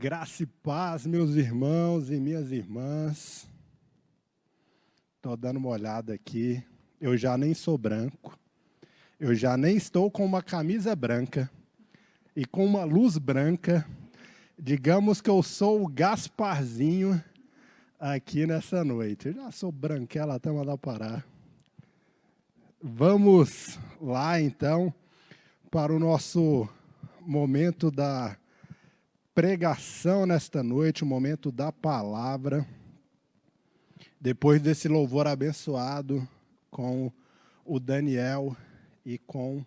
Graça e paz, meus irmãos e minhas irmãs. Estou dando uma olhada aqui. Eu já nem sou branco. Eu já nem estou com uma camisa branca e com uma luz branca. Digamos que eu sou o Gasparzinho aqui nessa noite. Eu já sou branquela até mandar parar. Vamos lá, então, para o nosso momento da pregação nesta noite, o momento da palavra. Depois desse louvor abençoado com o Daniel e com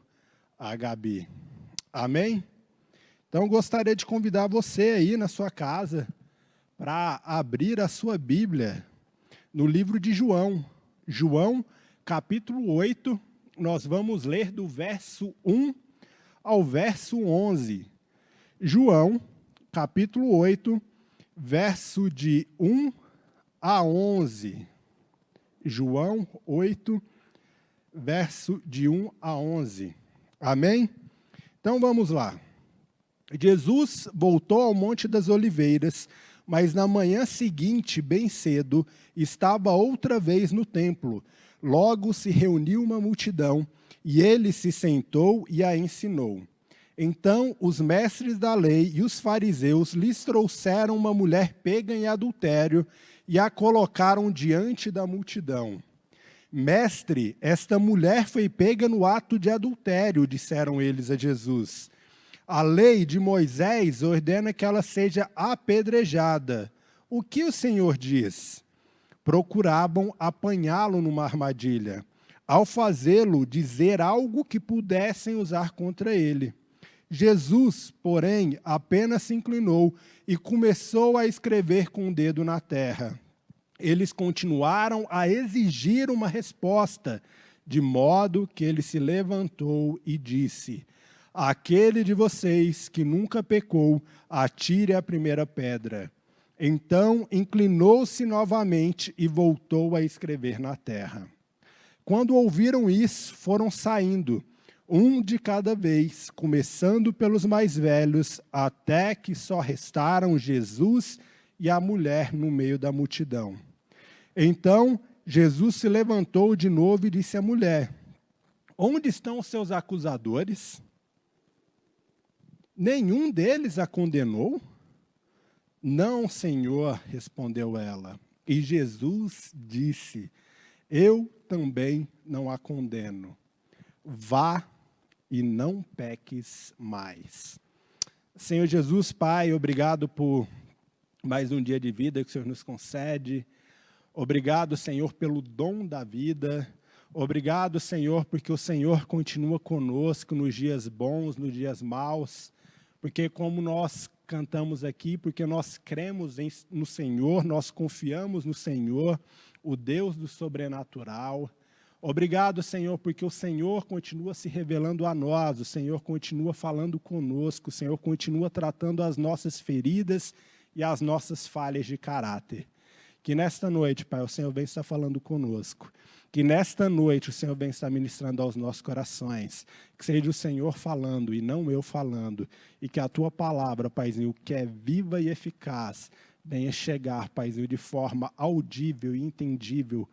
a Gabi. Amém? Então, gostaria de convidar você aí na sua casa para abrir a sua Bíblia no livro de João. João, capítulo 8, nós vamos ler do verso 1 ao verso 11. João, capítulo 8, verso de 1 a 11. João 8, verso de 1 a 11. Amém? Então vamos lá. Jesus voltou ao Monte das Oliveiras, mas na manhã seguinte, bem cedo, estava outra vez no templo. Logo se reuniu uma multidão, e ele se sentou e a ensinou. Então os mestres da lei e os fariseus lhes trouxeram uma mulher pega em adultério e a colocaram diante da multidão. Mestre, esta mulher foi pega no ato de adultério, disseram eles a Jesus. A lei de Moisés ordena que ela seja apedrejada. O que o Senhor diz? Procuravam apanhá-lo numa armadilha, ao fazê-lo dizer algo que pudessem usar contra ele. Jesus, porém, apenas se inclinou e começou a escrever com o dedo na terra. Eles continuaram a exigir uma resposta, de modo que ele se levantou e disse: aquele de vocês que nunca pecou, atire a primeira pedra. Então inclinou-se novamente e voltou a escrever na terra. Quando ouviram isso, foram saindo, um de cada vez, começando pelos mais velhos, até que só restaram Jesus e a mulher no meio da multidão. Então Jesus se levantou de novo e disse à mulher: onde estão os seus acusadores? Nenhum deles a condenou? Não, Senhor, respondeu ela. E Jesus disse: eu também não a condeno. Vá e não peques mais. Senhor Jesus, Pai, obrigado por mais um dia de vida que o Senhor nos concede. Obrigado, Senhor, pelo dom da vida. Obrigado, Senhor, porque o Senhor continua conosco nos dias bons, nos dias maus. Porque como nós cantamos aqui, porque nós cremos no Senhor, nós confiamos no Senhor, o Deus do sobrenatural. Obrigado, Senhor, porque o Senhor continua se revelando a nós, o Senhor continua falando conosco, o Senhor continua tratando as nossas feridas e as nossas falhas de caráter. Que nesta noite, Pai, o Senhor vem estar falando conosco. Que nesta noite o Senhor vem estar ministrando aos nossos corações. Que seja o Senhor falando e não eu falando. E que a Tua palavra, Paizinho, que é viva e eficaz, venha chegar, Paizinho, de forma audível e entendível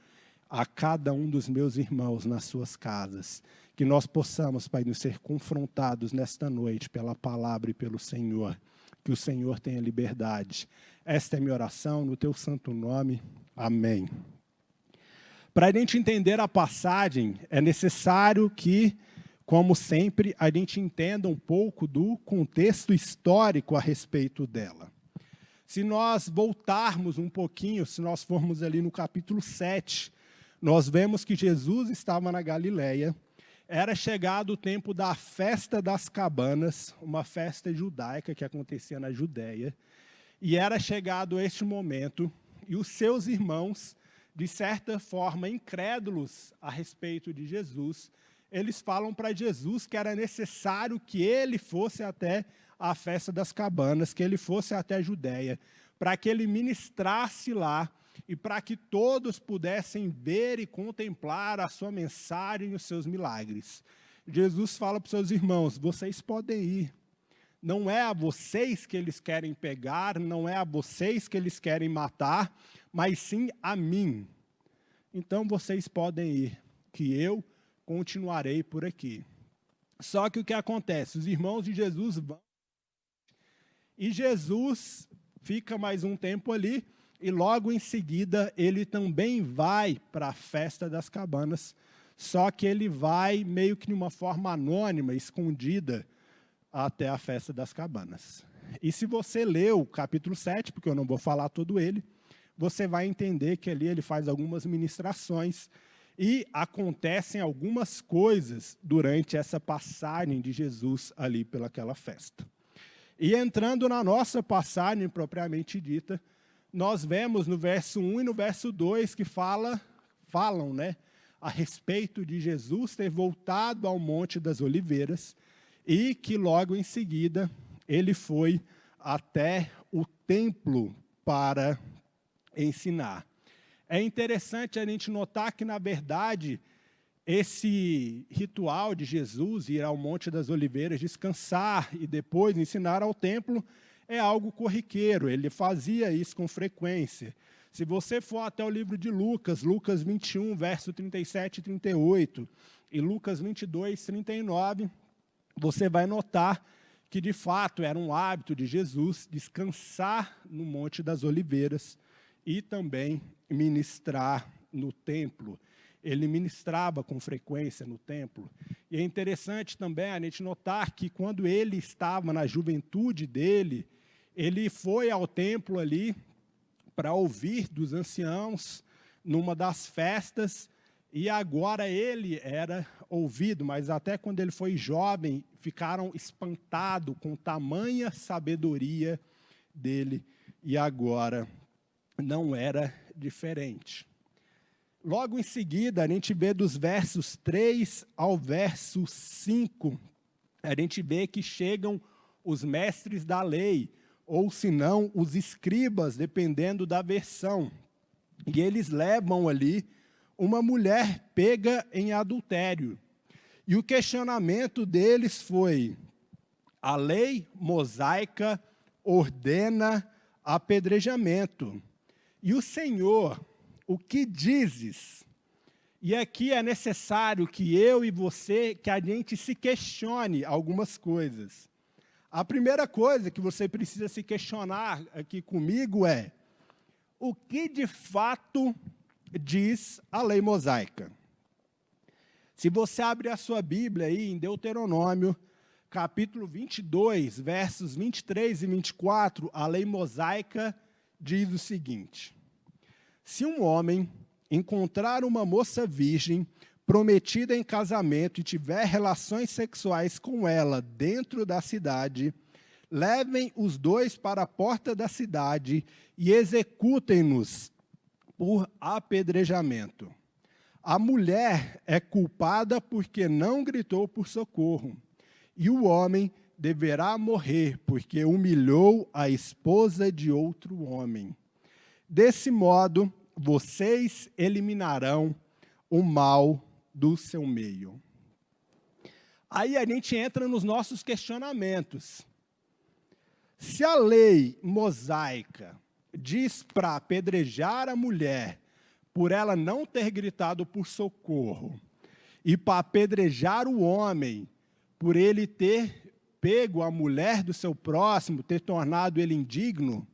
a cada um dos meus irmãos nas suas casas. Que nós possamos, Paizinho, ser confrontados nesta noite pela palavra e pelo Senhor. Que o Senhor tenha liberdade. Esta é minha oração, no Teu santo nome. Amém. Para a gente entender a passagem, é necessário que, como sempre, a gente entenda um pouco do contexto histórico a respeito dela. Se nós voltarmos um pouquinho, se nós formos ali no capítulo 7, nós vemos que Jesus estava na Galileia. Era chegado o tempo da festa das cabanas, uma festa judaica que acontecia na Judéia. E era chegado este momento, e os seus irmãos, de certa forma incrédulos a respeito de Jesus, eles falam para Jesus que era necessário que ele fosse até a festa das cabanas, que ele fosse até a Judéia, para que ele ministrasse lá, e para que todos pudessem ver e contemplar a sua mensagem e os seus milagres. Jesus fala para os seus irmãos: vocês podem ir, não é a vocês que eles querem pegar, não é a vocês que eles querem matar, mas sim a mim. Então vocês podem ir, que eu continuarei por aqui. Só que o que acontece? Os irmãos de Jesus vão, e Jesus fica mais um tempo ali, e logo em seguida ele também vai para a festa das cabanas, só que ele vai meio que de uma forma anônima, escondida, até a festa das cabanas. E se você leu o capítulo 7, porque eu não vou falar todo ele, você vai entender que ali ele faz algumas ministrações e acontecem algumas coisas durante essa passagem de Jesus ali pelaquela festa. E entrando na nossa passagem propriamente dita, nós vemos no verso 1 e no verso 2 que falam, né, a respeito de Jesus ter voltado ao Monte das Oliveiras e que logo em seguida ele foi até o templo para ensinar. É interessante a gente notar que, na verdade, esse ritual de Jesus ir ao Monte das Oliveiras, descansar e depois ensinar ao templo, é algo corriqueiro. Ele fazia isso com frequência. Se você for até o livro de Lucas, Lucas 21, verso 37 e 38, e Lucas 22, 39, você vai notar que, de fato, era um hábito de Jesus descansar no Monte das Oliveiras e também ministrar no templo. Ele ministrava com frequência no templo. E é interessante também a gente notar que, quando ele estava na juventude dele, ele foi ao templo ali para ouvir dos anciãos numa das festas, e agora ele era ouvido, mas até quando ele foi jovem, ficaram espantados com tamanha sabedoria dele, e agora não era diferente. Logo em seguida, a gente vê dos versos 3 ao verso 5, a gente vê que chegam os mestres da lei, ou se não, os escribas, dependendo da versão. E eles levam ali uma mulher pega em adultério. E o questionamento deles foi: a lei mosaica ordena apedrejamento. E o Senhor, o que dizes? E aqui é necessário que eu e você, que a gente se questione algumas coisas. A primeira coisa que você precisa se questionar aqui comigo é: o que de fato diz a lei mosaica? Se você abrir a sua Bíblia aí em Deuteronômio, capítulo 22, versos 23 e 24, a lei mosaica diz o seguinte: se um homem encontrar uma moça virgem prometida em casamento e tiver relações sexuais com ela dentro da cidade, levem os dois para a porta da cidade e executem-nos por apedrejamento. A mulher é culpada porque não gritou por socorro, e o homem deverá morrer porque humilhou a esposa de outro homem. Desse modo, vocês eliminarão o mal do seu meio. Aí a gente entra nos nossos questionamentos. Se a lei mosaica diz para apedrejar a mulher por ela não ter gritado por socorro, e para apedrejar o homem por ele ter pego a mulher do seu próximo, ter tornado ele indigno,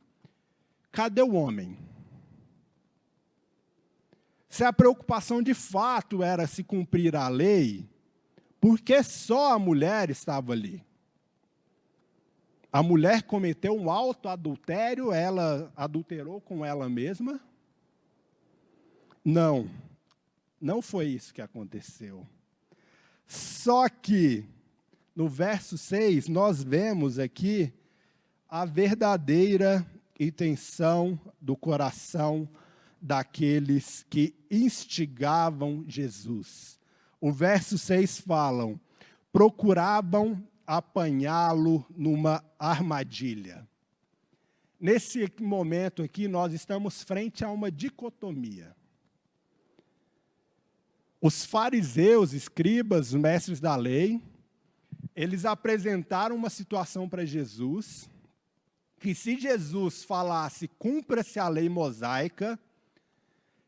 cadê o homem? Se a preocupação de fato era se cumprir a lei, por que só a mulher estava ali? A mulher cometeu um autoadultério, ela adulterou com ela mesma? Não, não foi isso que aconteceu. Só que, no verso 6, nós vemos aqui a verdadeira intenção do coração daqueles que instigavam Jesus. O verso 6 falam: procuravam apanhá-lo numa armadilha. Nesse momento aqui, nós estamos frente a uma dicotomia. Os fariseus, escribas, mestres da lei, eles apresentaram uma situação para Jesus, que se Jesus falasse, cumpra-se a lei mosaica,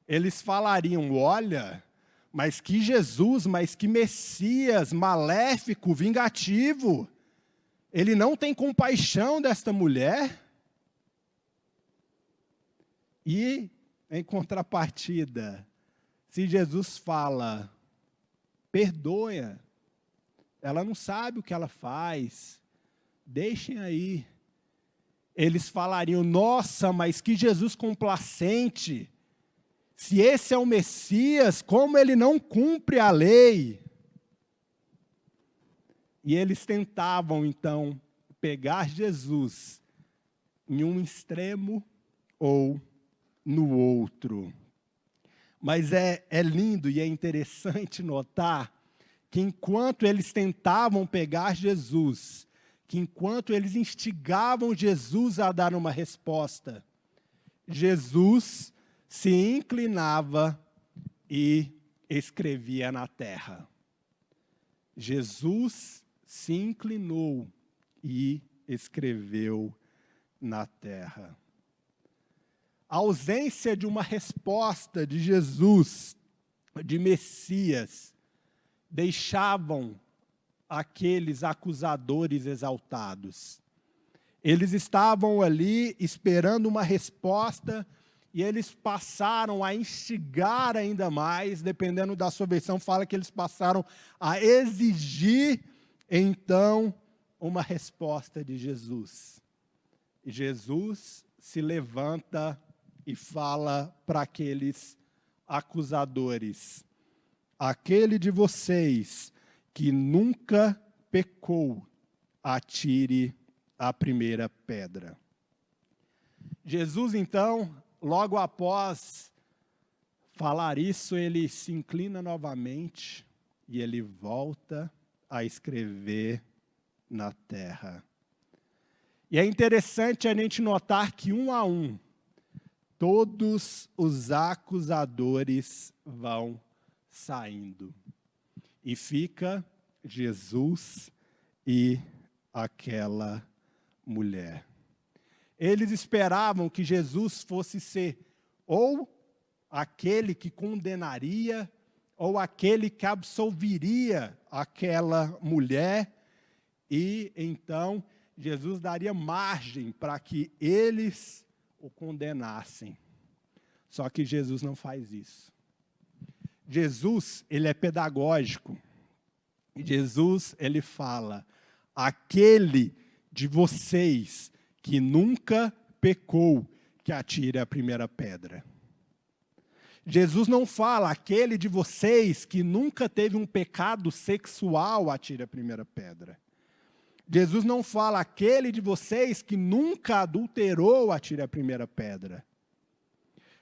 eles falariam, olha, mas que Jesus, mas que Messias maléfico, vingativo, ele não tem compaixão desta mulher. E, em contrapartida, se Jesus fala, perdoa, ela não sabe o que ela faz, deixem aí. Eles falariam, nossa, mas que Jesus complacente, se esse é o Messias, como ele não cumpre a lei? E eles tentavam, então, pegar Jesus em um extremo ou no outro. Mas é lindo e é interessante notar que enquanto eles tentavam pegar Jesus, que enquanto eles instigavam Jesus a dar uma resposta, Jesus se inclinava e escrevia na terra. Jesus se inclinou e escreveu na terra. A ausência de uma resposta de Jesus, de Messias, deixavam aqueles acusadores exaltados. Eles estavam ali esperando uma resposta e eles passaram a instigar ainda mais, dependendo da sua versão, fala que eles passaram a exigir, então, uma resposta de Jesus. E Jesus se levanta e fala para aqueles acusadores, aquele de vocês que nunca pecou, atire a primeira pedra. Jesus, então, logo após falar isso, ele se inclina novamente e ele volta a escrever na terra. E é interessante a gente notar que, um a um, todos os acusadores vão saindo. E fica Jesus e aquela mulher. Eles esperavam que Jesus fosse ser ou aquele que condenaria, ou aquele que absolveria aquela mulher, e então Jesus daria margem para que eles o condenassem. Só que Jesus não faz isso. Jesus, ele é pedagógico. Jesus, ele fala, aquele de vocês que nunca pecou, que atire a primeira pedra. Jesus não fala, aquele de vocês que nunca teve um pecado sexual, atire a primeira pedra. Jesus não fala, aquele de vocês que nunca adulterou, atire a primeira pedra.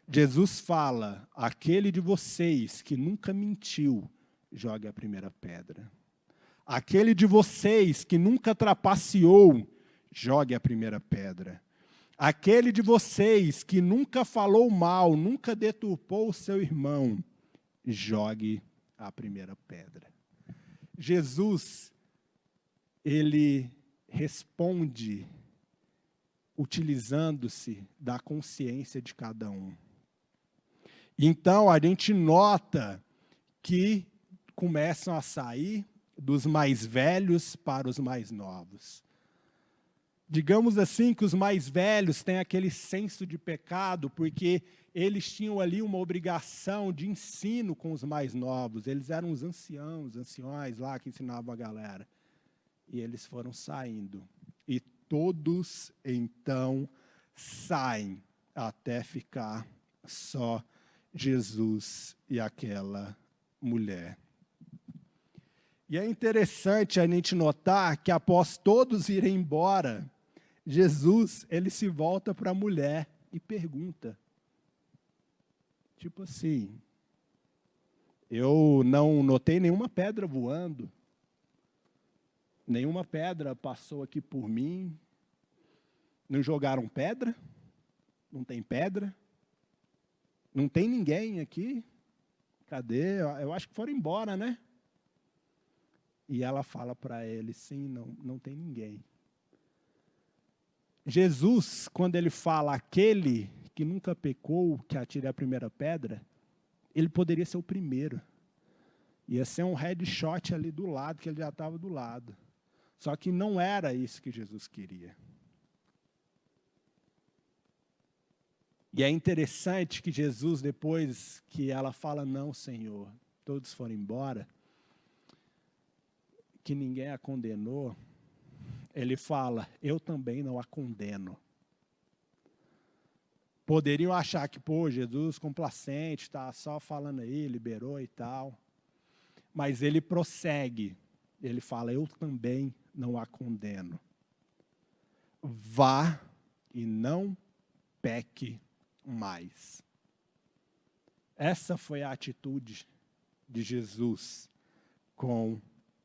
Jesus fala, aquele de vocês que nunca mentiu, jogue a primeira pedra. Aquele de vocês que nunca trapaceou, jogue a primeira pedra. Aquele de vocês que nunca falou mal, nunca deturpou o seu irmão, jogue a primeira pedra. Jesus, ele responde utilizando-se da consciência de cada um. Então, a gente nota que começam a sair dos mais velhos para os mais novos. Digamos assim que os mais velhos têm aquele senso de pecado, porque eles tinham ali uma obrigação de ensino com os mais novos. Eles eram os anciões lá que ensinavam a galera. E eles foram saindo. E todos, então, saem até ficar só Jesus e aquela mulher. E é interessante a gente notar que após todos irem embora, Jesus, ele se volta para a mulher e pergunta. Tipo assim, eu não notei nenhuma pedra voando, nenhuma pedra passou aqui por mim, não jogaram pedra, não tem pedra, não tem ninguém aqui, cadê? Eu acho que foram embora, né? E ela fala para ele, sim, não tem ninguém. Jesus, quando ele fala aquele que nunca pecou, que atire a primeira pedra, ele poderia ser o primeiro. Ia ser um headshot ali do lado, que ele já estava do lado. Só que não era isso que Jesus queria. E é interessante que Jesus, depois que ela fala, não, Senhor, todos foram embora, que ninguém a condenou, ele fala, eu também não a condeno. Poderiam achar que, pô, Jesus complacente, está só falando aí, liberou e tal. Mas ele prossegue, ele fala, eu também não a condeno. Vá e não peque mais. Essa foi a atitude de Jesus com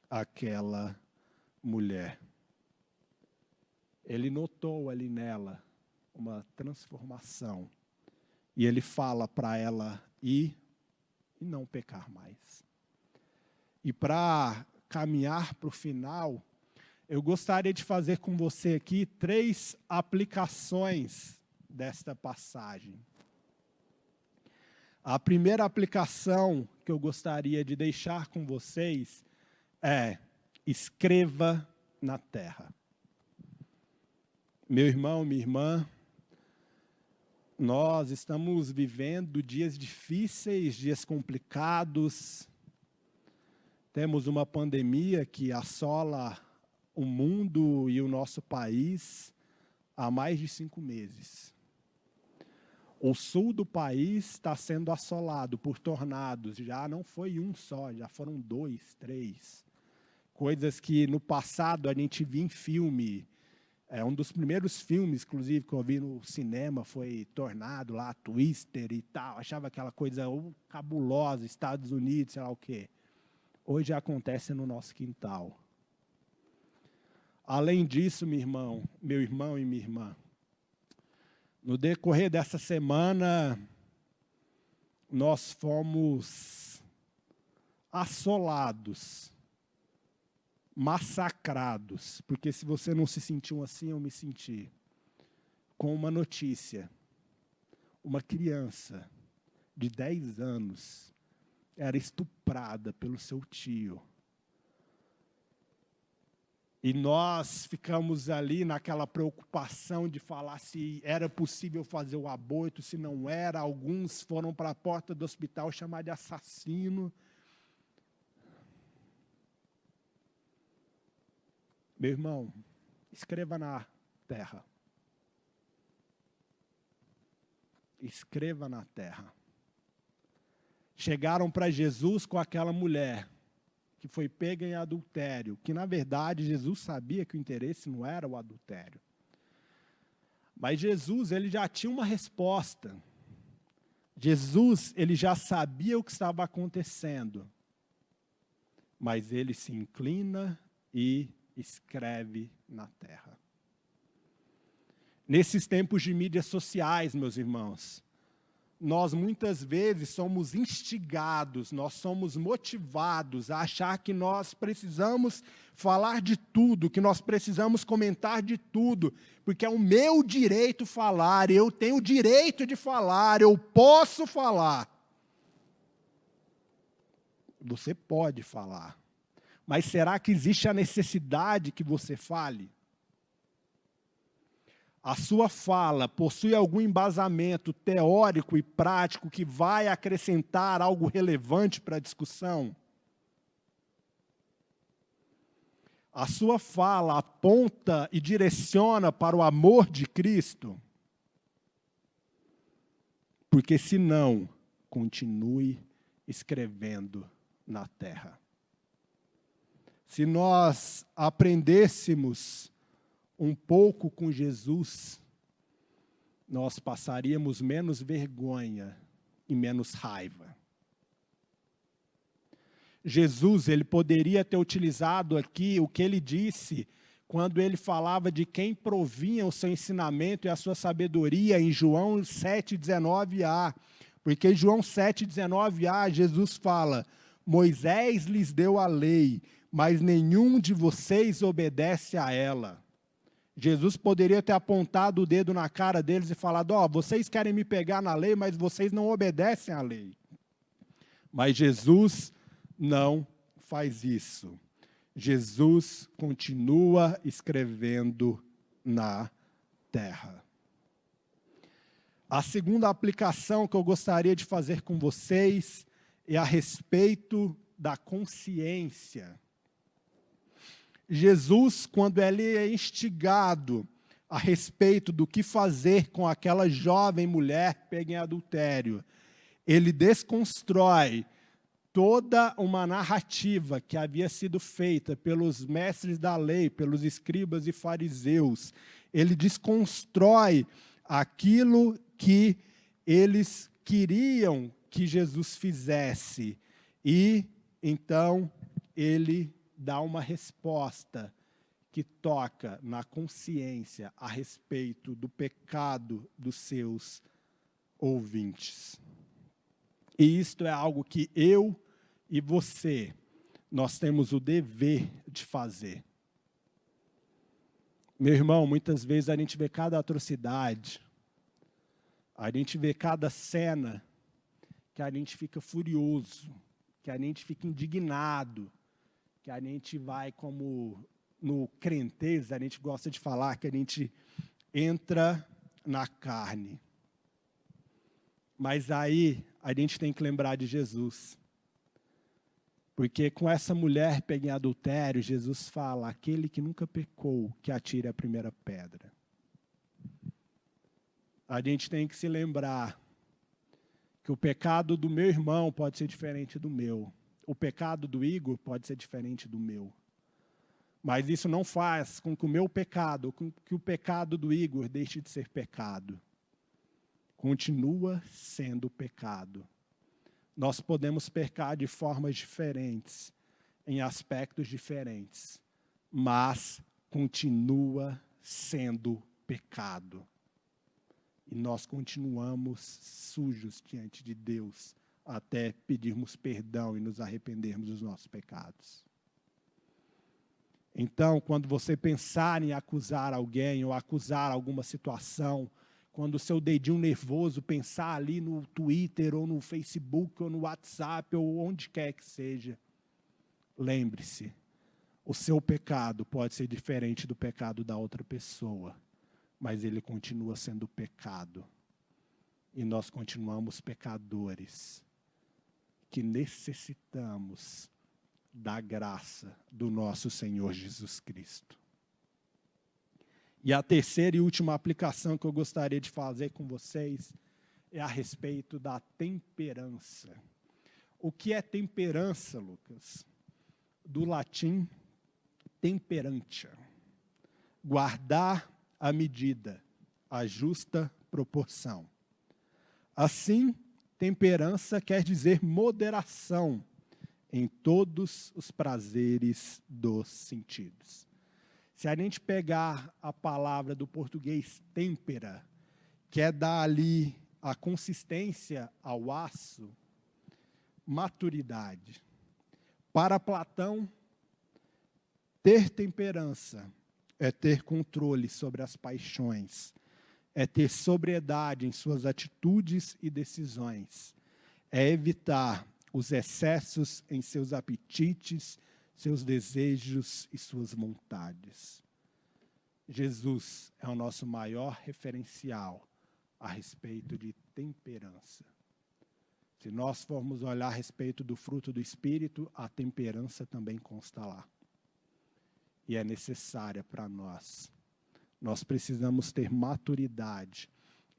aquela mulher. Ele notou ali nela uma transformação. E ele fala para ela ir e não pecar mais. E para caminhar para o final, eu gostaria de fazer com você aqui 3 aplicações desta passagem. A primeira aplicação que eu gostaria de deixar com vocês é: escreva na terra. Meu irmão, minha irmã, nós estamos vivendo dias difíceis, dias complicados. Temos uma pandemia que assola o mundo e o nosso país há mais de 5 meses. O sul do país está sendo assolado por tornados. Já não foi um só, já foram 2, 3. Coisas que no passado a gente via em filme. Um dos primeiros filmes, inclusive, que eu vi no cinema foi Tornado, lá, Twister e tal. Achava aquela coisa cabulosa, Estados Unidos, sei lá o quê. Hoje acontece no nosso quintal. Além disso, meu irmão e minha irmã, no decorrer dessa semana, nós fomos assolados, massacrados, porque se você não se sentiu assim, eu me senti, com uma notícia. Uma criança de 10 anos era estuprada pelo seu tio. E nós ficamos ali naquela preocupação de falar se era possível fazer o aborto, se não era. Alguns foram para a porta do hospital chamar de assassino. Meu irmão, escreva na terra. Escreva na terra. Chegaram para Jesus com aquela mulher que foi pega em adultério, que na verdade Jesus sabia que o interesse não era o adultério. Mas Jesus, ele já tinha uma resposta. Jesus, ele já sabia o que estava acontecendo. Mas ele se inclina e escreve na terra. Nesses tempos de mídias sociais, meus irmãos, nós muitas vezes somos instigados, nós somos motivados a achar que nós precisamos falar de tudo, que nós precisamos comentar de tudo, porque é o meu direito falar, eu tenho o direito de falar, eu posso falar. Você pode falar, mas será que existe a necessidade que você fale? A sua fala possui algum embasamento teórico e prático que vai acrescentar algo relevante para a discussão? A sua fala aponta e direciona para o amor de Cristo? Porque se não, continue escrevendo na terra. Se nós aprendêssemos um pouco com Jesus, nós passaríamos menos vergonha e menos raiva. Jesus, ele poderia ter utilizado aqui o que ele disse quando ele falava de quem provinha o seu ensinamento e a sua sabedoria em João 7,19a. Porque em João 7,19a, Jesus fala: Moisés lhes deu a lei, mas nenhum de vocês obedece a ela. Jesus poderia ter apontado o dedo na cara deles e falado, vocês querem me pegar na lei, mas vocês não obedecem à lei. Mas Jesus não faz isso. Jesus continua escrevendo na terra. A segunda aplicação que eu gostaria de fazer com vocês é a respeito da consciência. Jesus, quando ele é instigado a respeito do que fazer com aquela jovem mulher pega em adultério, ele desconstrói toda uma narrativa que havia sido feita pelos mestres da lei, pelos escribas e fariseus. Ele desconstrói aquilo que eles queriam que Jesus fizesse. E, então, ele dá uma resposta que toca na consciência a respeito do pecado dos seus ouvintes. E isto é algo que eu e você, nós temos o dever de fazer. Meu irmão, muitas vezes a gente vê cada atrocidade, a gente vê cada cena que a gente fica furioso, que a gente fica indignado, que a gente vai como no crentez, a gente gosta de falar que a gente entra na carne. Mas aí a gente tem que lembrar de Jesus. Porque com essa mulher pega em adultério, Jesus fala, aquele que nunca pecou, que atire a primeira pedra. A gente tem que se lembrar que o pecado do meu irmão pode ser diferente do meu. O pecado do Igor pode ser diferente do meu. Mas isso não faz com que o meu pecado, com que o pecado do Igor deixe de ser pecado. Continua sendo pecado. Nós podemos pecar de formas diferentes, em aspectos diferentes, mas continua sendo pecado. E nós continuamos sujos diante de Deus, até pedirmos perdão e nos arrependermos dos nossos pecados. Então, quando você pensar em acusar alguém ou acusar alguma situação, quando o seu dedinho nervoso pensar ali no Twitter, ou no Facebook, ou no WhatsApp, ou onde quer que seja, lembre-se, o seu pecado pode ser diferente do pecado da outra pessoa, mas ele continua sendo pecado. E nós continuamos pecadores, que necessitamos da graça do nosso Senhor Jesus Cristo. E a terceira e última aplicação que eu gostaria de fazer com vocês é a respeito da temperança. O que é temperança, Lucas? Do latim, temperantia. Guardar a medida, a justa proporção. Assim, temperança quer dizer moderação em todos os prazeres dos sentidos. Se a gente pegar a palavra do português têmpera, que é dar ali a consistência ao aço, maturidade. Para Platão, ter temperança é ter controle sobre as paixões, é ter sobriedade em suas atitudes e decisões, é evitar os excessos em seus apetites, seus desejos e suas vontades. Jesus é o nosso maior referencial a respeito de temperança. Se nós formos olhar a respeito do fruto do Espírito, a temperança também consta lá. E é necessária para nós. Nós precisamos ter maturidade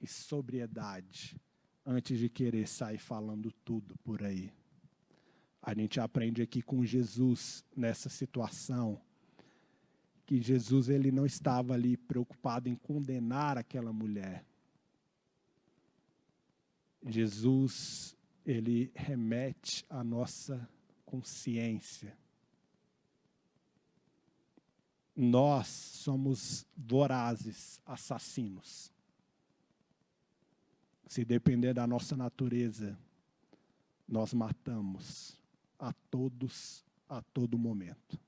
e sobriedade antes de querer sair falando tudo por aí. A gente aprende aqui com Jesus, nessa situação, que Jesus ele não estava ali preocupado em condenar aquela mulher. Jesus, ele remete à nossa consciência. Nós somos vorazes, assassinos. Se depender da nossa natureza, nós matamos a todos a todo momento.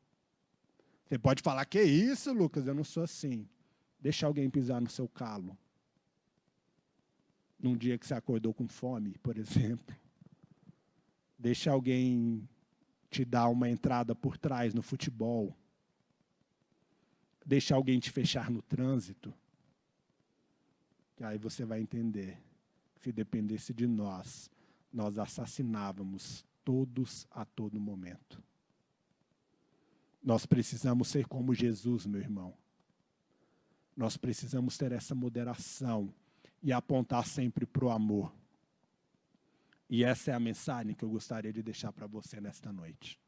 Você pode falar, que isso, Lucas, eu não sou assim. Deixa alguém pisar no seu calo. Num dia que você acordou com fome, por exemplo. Deixa alguém te dar uma entrada por trás no futebol. Deixa alguém te fechar no trânsito. Que aí você vai entender. Se dependesse de nós, nós assassinávamos todos a todo momento. Nós precisamos ser como Jesus, meu irmão. Nós precisamos ter essa moderação e apontar sempre para o amor. E essa é a mensagem que eu gostaria de deixar para você nesta noite.